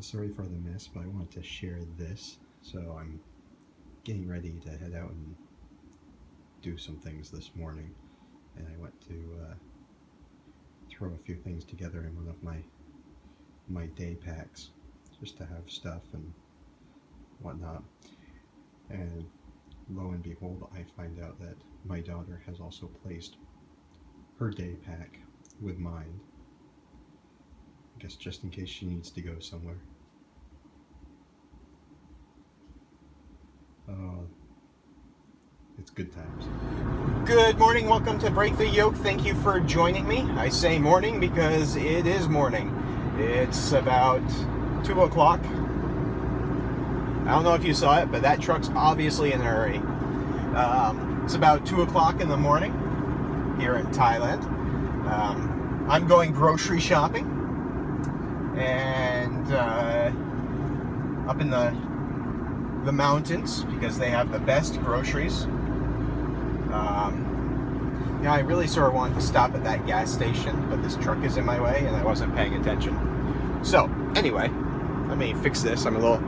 Sorry for the mess, but I wanted to share this. So I'm getting ready to head out and do some things this morning, and I went to throw a few things together in one of my day packs, just to have stuff and whatnot. And lo and behold, I find out that my daughter has also placed her day pack with mine. I guess just in case she needs to go somewhere. It's good times. Good morning, welcome to Break the Yoke. Thank you for joining me. I say morning because it is morning. It's about 2 o'clock. I don't know if you saw it, but that truck's obviously in a hurry. It's about 2 o'clock in the morning here in Thailand. I'm going grocery shopping, and up in the mountains, because they have the best groceries. I really sort of wanted to stop at that gas station, but this truck is in my way and I wasn't paying attention. So anyway, let me fix this. I'm a little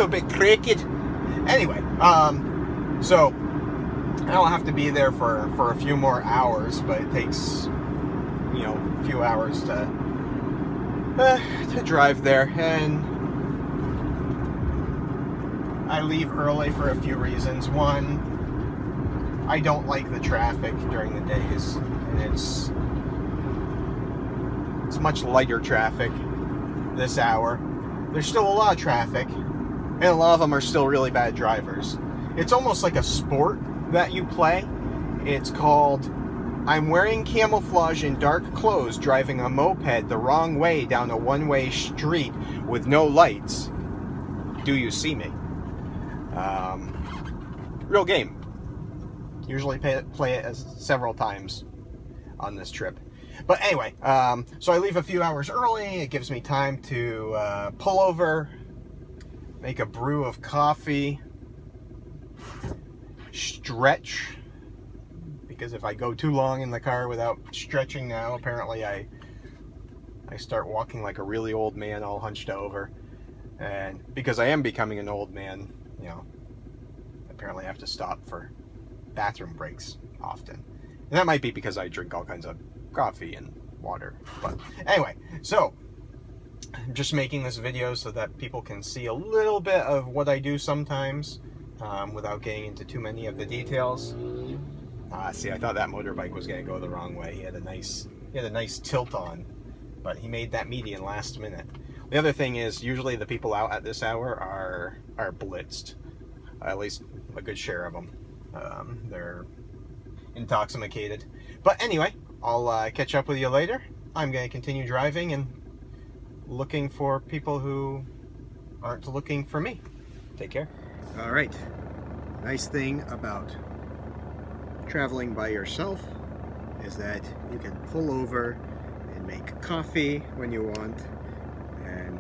bit crooked. Anyway, so I don't have to be there for a few more hours, but it takes, a few hours to drive there, and I leave early for a few reasons. One, I don't like the traffic during the days, and it's much lighter traffic this hour. There's still a lot of traffic, and a lot of them are still really bad drivers. It's almost like a sport that you play. It's called I'm wearing camouflage and dark clothes driving a moped the wrong way down a one-way street with no lights. Do you see me? Real game. Usually play it as several times on this trip. But anyway, so I leave a few hours early. It gives me time to pull over, make a brew of coffee, stretch, because if I go too long in the car without stretching now, apparently I start walking like a really old man, all hunched over. And because I am becoming an old man, apparently I have to stop for bathroom breaks often. And that might be because I drink all kinds of coffee and water. But anyway, so I'm just making this video so that people can see a little bit of what I do sometimes, without getting into too many of the details. See, I thought that motorbike was going to go the wrong way. He had a nice tilt on, but he made that median last minute. The other thing is, usually the people out at this hour are blitzed. At least a good share of them. They're intoxicated. But anyway, I'll catch up with you later. I'm going to continue driving and looking for people who aren't looking for me. Take care. All right. Nice thing about traveling by yourself is that you can pull over and make coffee when you want, and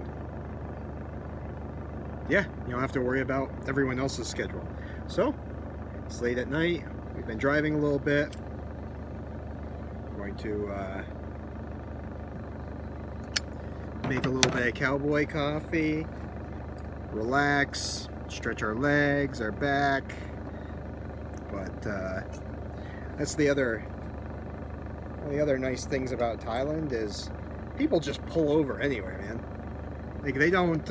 yeah, you don't have to worry about everyone else's schedule. So it's late at night, we've been driving a little bit. I'm going to make a little bit of cowboy coffee, relax, stretch our legs, our back. But that's the other nice things about Thailand is people just pull over anywhere, man. Like they don't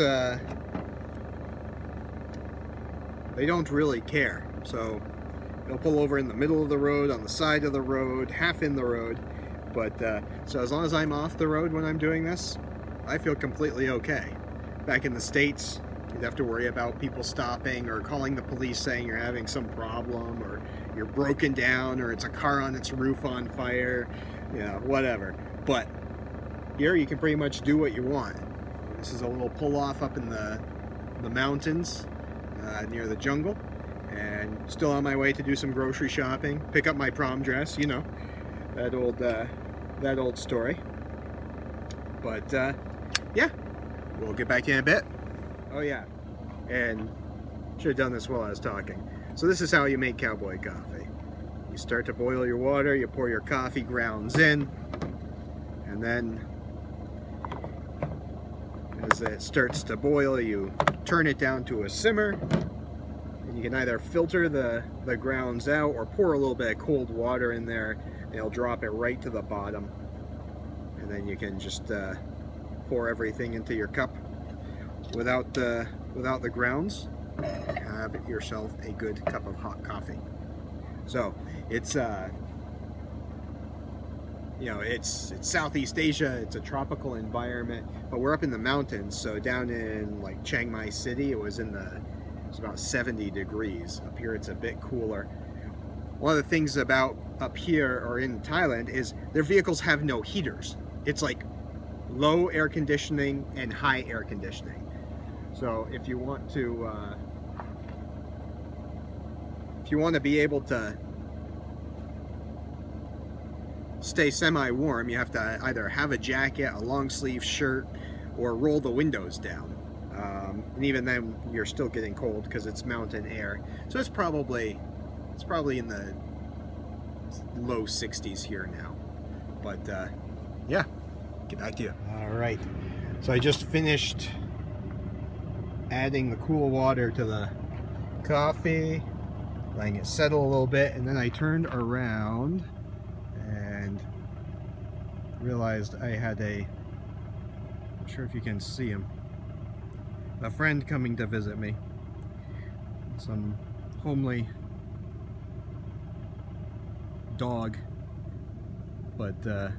really care. So they'll pull over in the middle of the road, on the side of the road, half in the road. But so as long as I'm off the road when I'm doing this, I feel completely okay. Back in the States, you'd have to worry about people stopping or calling the police saying you're having some problem, or you're broken down, or it's a car on its roof on fire, whatever. But here you can pretty much do what you want. This is a little pull off up in the mountains near the jungle, and still on my way to do some grocery shopping, pick up my prom dress, that old story. But yeah, we'll get back in a bit. Oh yeah, and should have done this while I was talking. So this is how you make cowboy coffee. You start to boil your water, you pour your coffee grounds in, and then As it starts to boil, you turn it down to a simmer. And you can either filter the grounds out or pour a little bit of cold water in there, and it'll drop it right to the bottom. And then you can just pour everything into your cup without the grounds. Have yourself a good cup of hot coffee. So it's you know, it's Southeast Asia, it's a tropical environment, but we're up in the mountains. So down in like Chiang Mai City, it's about 70 degrees. Up here it's a bit cooler. One of the things about up here or in Thailand is their vehicles have no heaters. It's like low air conditioning and high air conditioning. So if you want to be able to stay semi-warm, you have to either have a jacket, a long sleeve shirt, or roll the windows down. And even then, you're still getting cold because it's mountain air. So it's probably in the low 60s here now. But yeah, get back to you. All right. So I just finished adding the cool water to the coffee, letting it settle a little bit, and then I turned around and realized I had I'm not sure if you can see him, a friend coming to visit me. Some homely dog, but a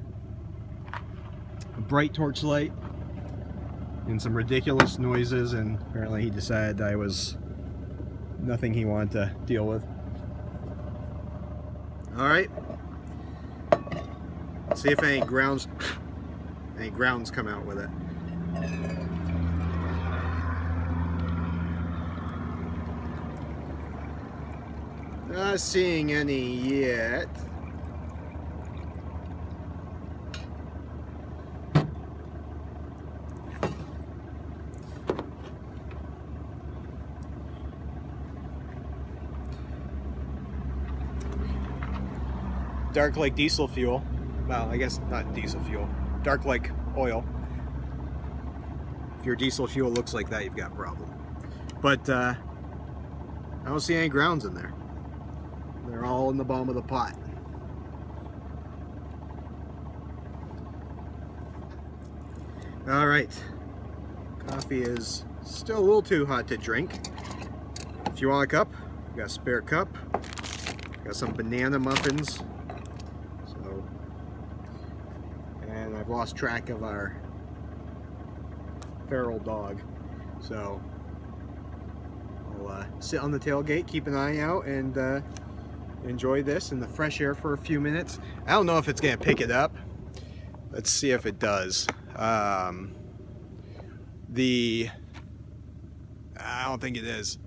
bright torchlight and some ridiculous noises, and apparently he decided I was nothing he wanted to deal with. All right. Let's see if any grounds come out with it. Not seeing any yet. Dark like diesel fuel. Well, I guess not diesel fuel. Dark like oil. If your diesel fuel looks like that, you've got a problem. But I don't see any grounds in there. They're all in the bottom of the pot. All right. Coffee is still a little too hot to drink. If you want a cup, you got a spare cup. Got some banana muffins. And I've lost track of our feral dog, so I'll sit on the tailgate, keep an eye out, and enjoy this in the fresh air for a few minutes. I don't know if it's gonna pick it up. Let's see if it does. I don't think it is.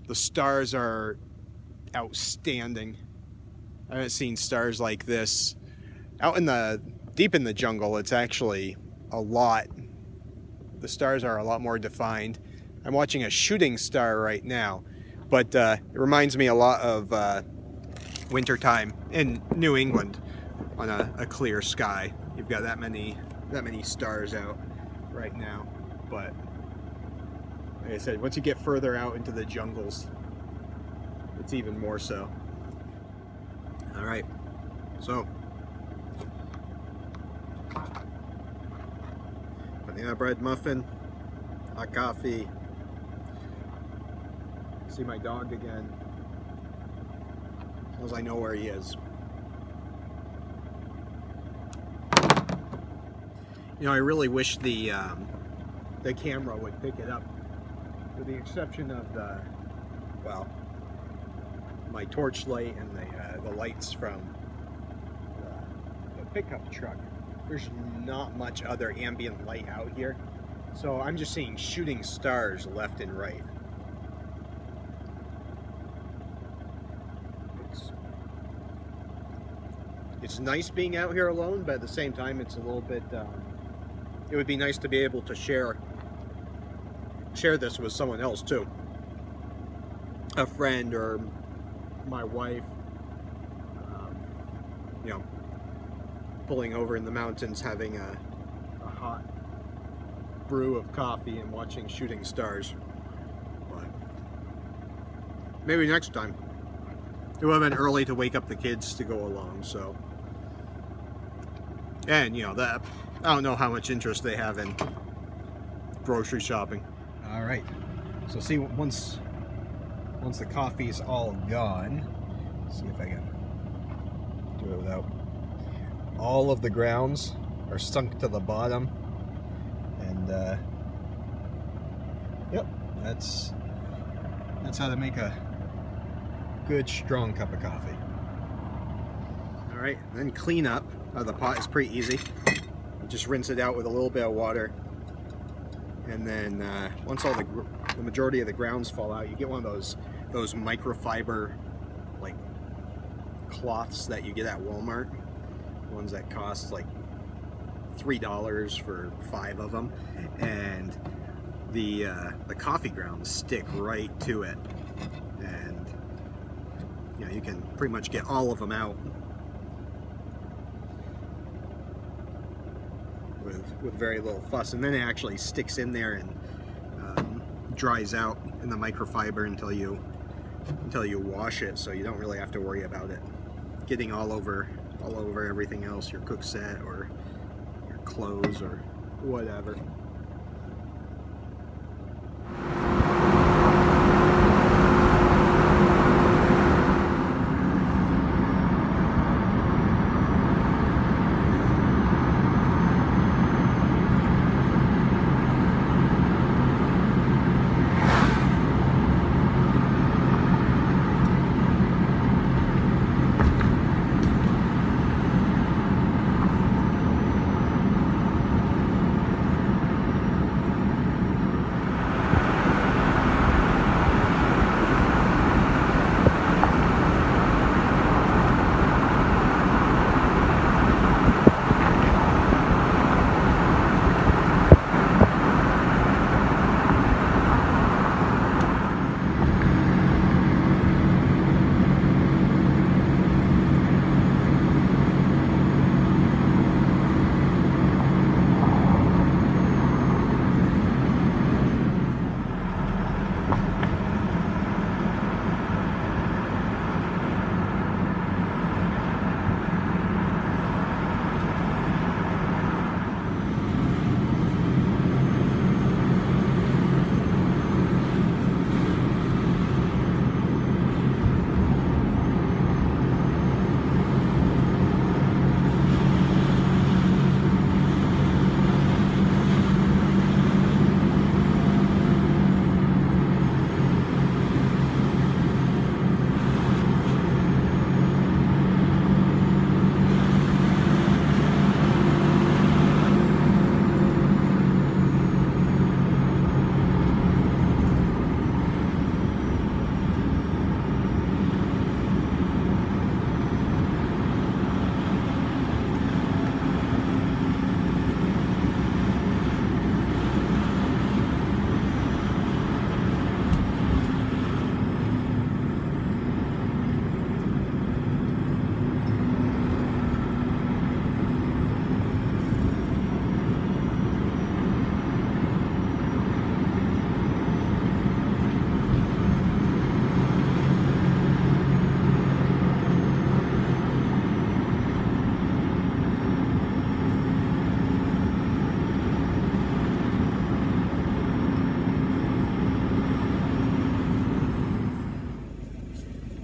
The stars are outstanding. I haven't seen stars like this out in the deep in the jungle. It's actually the stars are a lot more defined. I'm watching a shooting star right now, but it reminds me a lot of wintertime in New England on a clear sky. You've got that many stars out right now, but like I said, once you get further out into the jungles, it's even more so. All right, so banana bread muffin, hot coffee. See my dog again. As long as I know where he is. You know, I really wish the camera would pick it up, with the exception of my torch light and the lights from the pickup truck. There's not much other ambient light out here, so I'm just seeing shooting stars left and right. It's nice being out here alone, but at the same time it's a little bit it would be nice to be able to share this with someone else too, a friend or my wife. You know, pulling over in the mountains, having a hot brew of coffee and watching shooting stars. But maybe next time. It would have been early to wake up the kids to go along, so. And, you know, that I don't know how much interest they have in grocery shopping. All right. So see, once the coffee's all gone, see if I can do it without. All of the grounds are sunk to the bottom, and yep, that's how to make a good strong cup of coffee. All right, then clean up of the pot is pretty easy. You just rinse it out with a little bit of water, and then once all the majority of the grounds fall out, you get one of those microfiber like cloths that you get at Walmart, ones that cost like $3 for 5 of them, and the coffee grounds stick right to it, and you know, you can pretty much get all of them out with very little fuss, and then it actually sticks in there and dries out in the microfiber until you wash it, so you don't really have to worry about it getting all over everything else, your cook set or your clothes or whatever.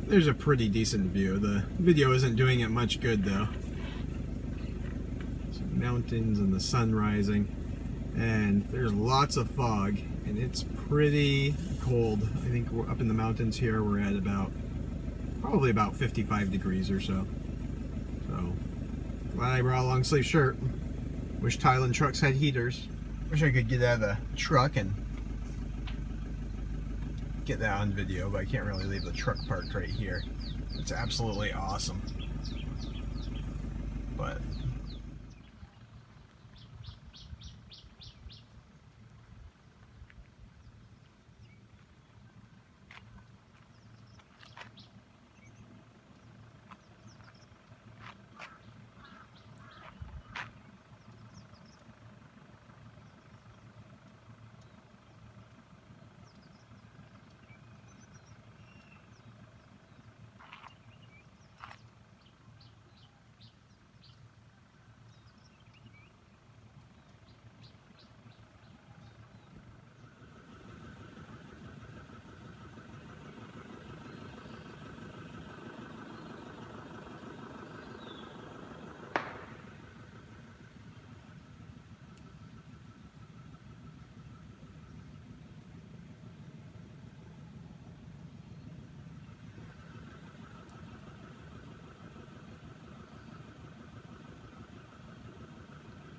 There's a pretty decent view. The video isn't doing it much good though. Some mountains and the sun rising, and there's lots of fog, and it's pretty cold. I think we're up in the mountains here, we're at probably about 55 degrees or so. So glad I brought a long sleeve shirt. Wish Thailand trucks had heaters. Wish I could get out of the truck and get that on video, but I can't really leave the truck parked right here. It's absolutely awesome. But